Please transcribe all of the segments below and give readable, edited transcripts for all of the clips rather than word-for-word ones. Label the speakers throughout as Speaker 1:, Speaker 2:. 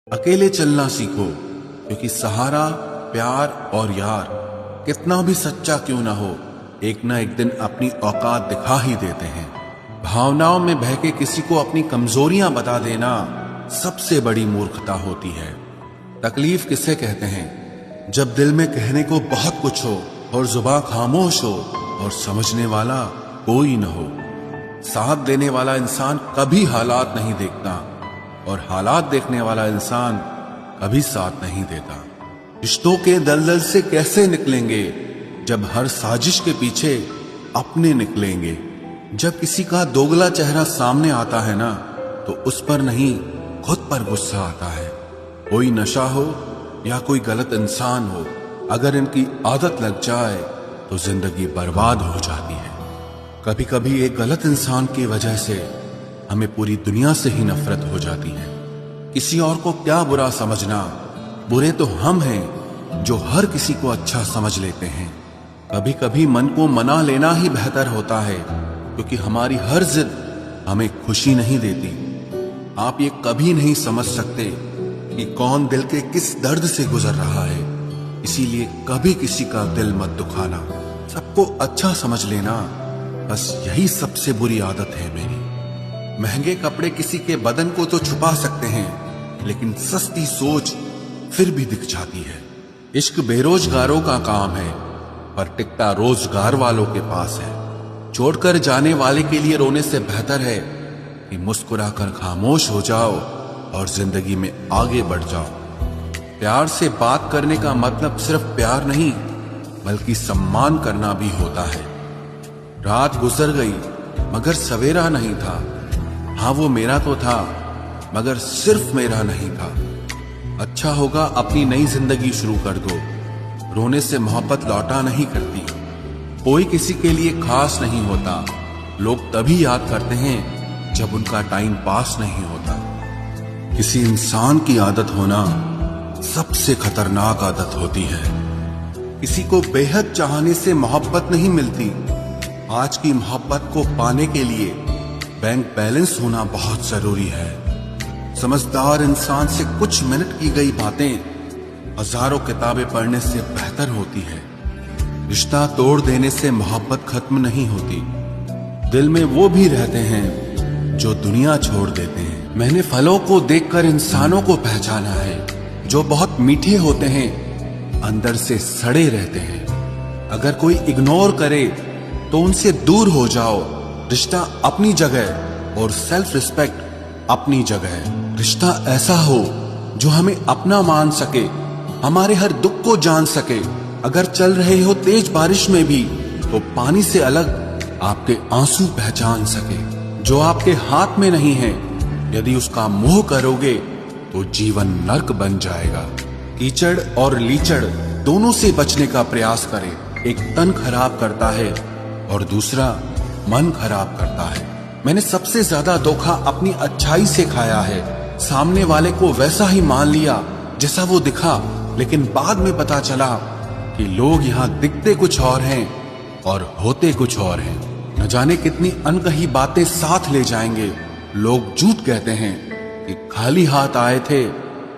Speaker 1: अकेले चलना सीखो, क्योंकि सहारा, प्यार और यार कितना भी सच्चा क्यों ना हो, एक ना एक दिन अपनी औकात दिखा ही देते हैं। भावनाओं में बहके किसी को अपनी कमजोरियां बता देना सबसे बड़ी मूर्खता होती है। तकलीफ किसे कहते हैं? जब दिल में कहने को बहुत कुछ हो और जुबान खामोश हो और समझने वाला कोई न हो। साथ देने वाला इंसान कभी हालात नहीं देखता और हालात देखने वाला इंसान कभी साथ नहीं देता। रिश्तों के दलदल से कैसे निकलेंगे जब हर साजिश के पीछे अपने निकलेंगे। जब किसी का दोगला चेहरा सामने आता है ना, तो उस पर नहीं खुद पर गुस्सा आता है। कोई नशा हो या कोई गलत इंसान हो, अगर इनकी आदत लग जाए तो जिंदगी बर्बाद हो जाती है। कभी कभी एक गलत इंसान की वजह से हमें पूरी दुनिया से ही नफरत हो जाती है। किसी और को क्या बुरा समझना, बुरे तो हम हैं जो हर किसी को अच्छा समझ लेते हैं। कभी कभी मन को मना लेना ही बेहतर होता है, क्योंकि हमारी हर जिद हमें खुशी नहीं देती। आप ये कभी नहीं समझ सकते कि कौन दिल के किस दर्द से गुजर रहा है, इसीलिए कभी किसी का दिल मत दुखाना। सबको अच्छा समझ लेना, बस यही सबसे बुरी आदत है मेरी। महंगे कपड़े किसी के बदन को तो छुपा सकते हैं, लेकिन सस्ती सोच फिर भी दिख जाती है। इश्क बेरोजगारों का काम है, पर टिकटा रोजगार वालों के पास है। छोड़कर जाने वाले के लिए रोने से बेहतर है कि मुस्कुराकर खामोश हो जाओ और जिंदगी में आगे बढ़ जाओ। प्यार से बात करने का मतलब सिर्फ प्यार नहीं, बल्कि सम्मान करना भी होता है। रात गुजर गई मगर सवेरा नहीं था। हाँ, वो मेरा तो था, मगर सिर्फ मेरा नहीं था। अच्छा होगा अपनी नई जिंदगी शुरू कर दो। रोने से मोहब्बत लौटा नहीं करती। कोई किसी के लिए खास नहीं होता। लोग तभी याद करते हैं जब उनका टाइम पास नहीं होता। किसी इंसान की आदत होना सबसे खतरनाक आदत होती है। किसी को बेहद चाहने से मोहब्बत नहीं मिलती। आज की मोहब्बत को पाने के लिए बैंक बैलेंस होना बहुत जरूरी है। समझदार इंसान से कुछ मिनट की गई बातें हजारों किताबें पढ़ने से बेहतर होती है। रिश्ता तोड़ देने से मोहब्बत खत्म नहीं होती। दिल में वो भी रहते हैं जो दुनिया छोड़ देते हैं। मैंने फलों को देखकर इंसानों को पहचाना है, जो बहुत मीठे होते हैं अंदर से सड़े रहते हैं। अगर कोई इग्नोर करे तो उनसे दूर हो जाओ। रिश्ता अपनी जगह और सेल्फ रिस्पेक्ट अपनी जगह। रिश्ता ऐसा हो जो हमें अपना मान सके, हमारे हर दुख को जान सके। अगर चल रहे हो तेज बारिश में भी, तो पानी से अलग आपके आंसू पहचान सके। जो आपके हाथ में नहीं है, यदि उसका मोह करोगे तो जीवन नर्क बन जाएगा। कीचड़ और लीचड़ दोनों से बचने का प्रयास करें। एक तन खराब करता है और दूसरा मन खराब करता है। मैंने सबसे ज्यादा धोखा अपनी अच्छाई से खाया है। सामने वाले को वैसा ही मान लिया जैसा वो दिखा, लेकिन बाद में पता चला कि लोग यहाँ दिखते कुछ और हैं और होते कुछ और हैं। न जाने कितनी अनकही बातें साथ ले जाएंगे। लोग झूठ कहते हैं कि खाली हाथ आए थे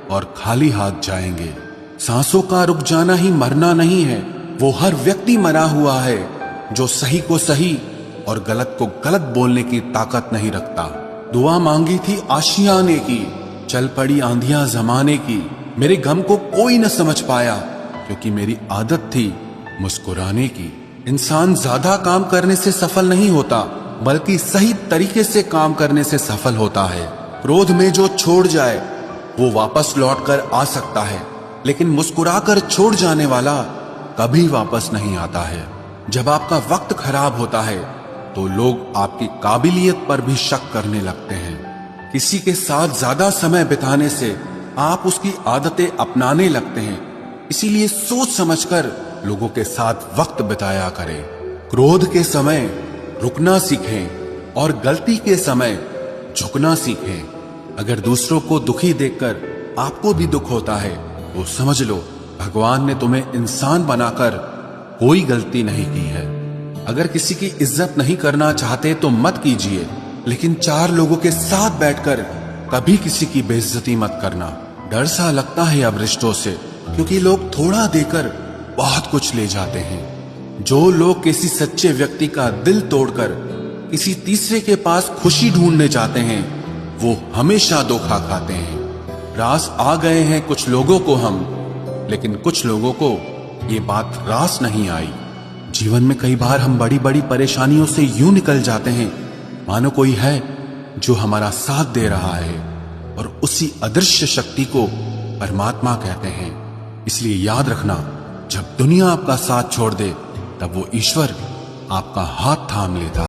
Speaker 1: और खाली हाथ जाएंगे। सांसों का रुक जाना ही मरना नहीं है। वो हर व्यक्ति मरा हुआ है जो सही को सही और गलत को गलत बोलने की ताकत नहीं रखता। दुआ मांगी थी आशियाने की, चल पड़ी आंधियां जमाने की। मेरे गम को कोई न समझ पाया, क्योंकि मेरी आदत थी मुस्कुराने की। इंसान ज्यादा काम करने से सफल नहीं होता, बल्कि सही तरीके से काम करने से सफल होता है। क्रोध में जो छोड़ जाए वो वापस लौट कर आ सकता है, लेकिन मुस्कुराकर छोड़ जाने वाला कभी वापस नहीं आता है। जब आपका वक्त खराब होता है तो लोग आपकी काबिलियत पर भी शक करने लगते हैं। किसी के साथ ज्यादा समय बिताने से आप उसकी आदतें अपनाने लगते हैं। इसीलिए सोच समझकर लोगों के साथ वक्त बिताया करें। क्रोध के समय रुकना सीखें और गलती के समय झुकना सीखें। अगर दूसरों को दुखी देखकर आपको भी दुख होता है तो समझ लो भगवान ने तुम्हें इंसान बनाकर कोई गलती नहीं की है। अगर किसी की इज्जत नहीं करना चाहते तो मत कीजिए, लेकिन चार लोगों के साथ बैठकर कभी किसी की बेइज्जती मत करना। डर सा लगता है अब रिश्तों से, क्योंकि लोग थोड़ा देकर बहुत कुछ ले जाते हैं। जो लोग किसी सच्चे व्यक्ति का दिल तोड़कर किसी तीसरे के पास खुशी ढूंढने जाते हैं, वो हमेशा धोखा खाते हैं। रास आ गए हैं कुछ लोगों को हम, लेकिन कुछ लोगों को ये बात रास नहीं आई। जीवन में कई बार हम बड़ी बड़ी परेशानियों से यूं निकल जाते हैं मानो कोई है जो हमारा साथ दे रहा है, और उसी अदृश्य शक्ति को परमात्मा कहते हैं। इसलिए याद रखना, जब दुनिया आपका साथ छोड़ दे, तब वो ईश्वर आपका हाथ थाम लेता।